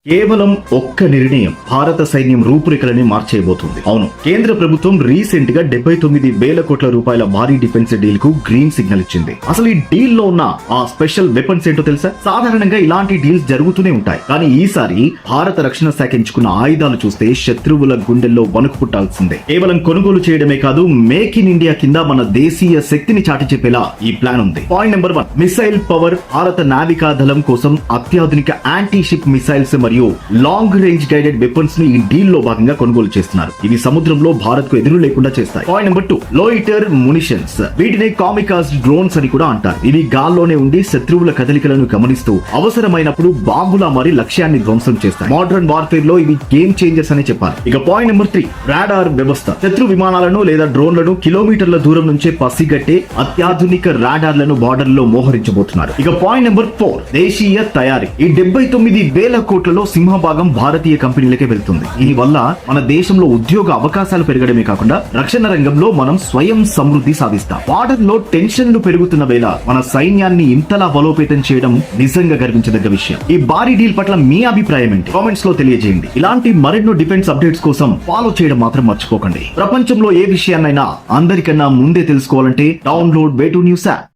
కేవలం ఒక్క నిర్ణయం భారత సైన్యం రూపురేఖలని మార్చేయబోతుంది. అవును, కేంద్ర ప్రభుత్వం రీసెంట్ గా 79,000 కోట్ల రూపాయల భారీ డిఫెన్స్ డీల్ కు గ్రీన్ సిగ్నల్ ఇచ్చింది. అసలు ఈ డీల్ లో ఉన్న ఆ స్పెషల్ వెపన్స్ ఏంటో తెలుసా? సాధారణంగా ఇలాంటి డీల్స్ జరుగుతూనే ఉంటాయి, కానీ ఈసారి భారత రక్షణ శాఖ ఎంచుకున్న ఆయుధాలు చూస్తే శత్రువుల గుండెల్లో వణుకు పుట్టాల్సిందే. కేవలం కొనుగోలు చేయడమే కాదు, మేక్ ఇన్ ఇండియా కింద మన దేశీయ శక్తిని చాటి చెప్పేలా ఈ ప్లాన్ ఉంది. Point number 1, missile power. భారత నావికా దళం కోసం అత్యాధునిక యాంటీ షిప్ మిసైల్స్ మరియు లాంగ్ రేంజ్ గైడెడ్ వెపన్స్ ని ఈ డీల్ లో భాగంగా కొనుగోలు చేస్తున్నారు. ఇవి సముద్రంలో భారత్ కు ఎదురు లేకుండా చేస్తాయి. Point number 2, లోయిటర్ మునిషన్స్. వీటిని కామికాజ్ డ్రోన్స్ అని కూడా అంటారు. ఇవి గాల్లోనే ఉండి శత్రువుల కదలికలను గమనిస్తూ అవసరమైనప్పుడు బాంబులా మారి లక్ష్యాన్ని ధ్వంసం చేస్తాయి. మోడర్న్ వార్ఫేర్ లో ఇవి గేమ్ చేంజర్స్ అని చెప్పాలి. ఇక పాయింట్ నెంబర్ 3, రాడార్ వ్యవస్థ. శత్రు విమానాలను లేదా డ్రోన్లను కిలోమీటర్ల దూరం నుంచే పసిగట్టే అత్యాధునిక రాడార్లను బార్డర్ లో మోహరించబోతున్నారు. ఇక పాయింట్ నెంబర్ 4, దేశీయ తయారీ. ఈ 79,000 కోట్లలో సింహభాగం భారతీయ కంపెనీలకే వెళ్తుంది. దీనివల్ల మన దేశంలో ఉద్యోగ అవకాశాలు పెరగడమే కాకుండా రక్షణ రంగంలో మనం స్వయం సమృద్ధి సాధిస్తాం. బార్డర్ లో టెన్షన్లు పెరుగుతున్న వేళ మన సైన్యాన్ని ఇంతలా బలోపేతం చేయడం నిజంగా గర్వించదగ్గ విషయం. ఈ భారీ డీల్ పట్ల మీ అభిప్రాయం ఏంటి? కామెంట్స్ లో తెలియజేయండి. ఇలాంటి మరెన్నో డిఫెన్స్ అప్డేట్స్ కోసం ఫాలో చేయడం మాత్రం మర్చిపోకండి. ప్రపంచంలో ఏ విషయాన్నైనా అందరికన్నా ముందే తెలుసుకోవాలంటే డౌన్లోడ్ వే2న్యూస్ యాప్.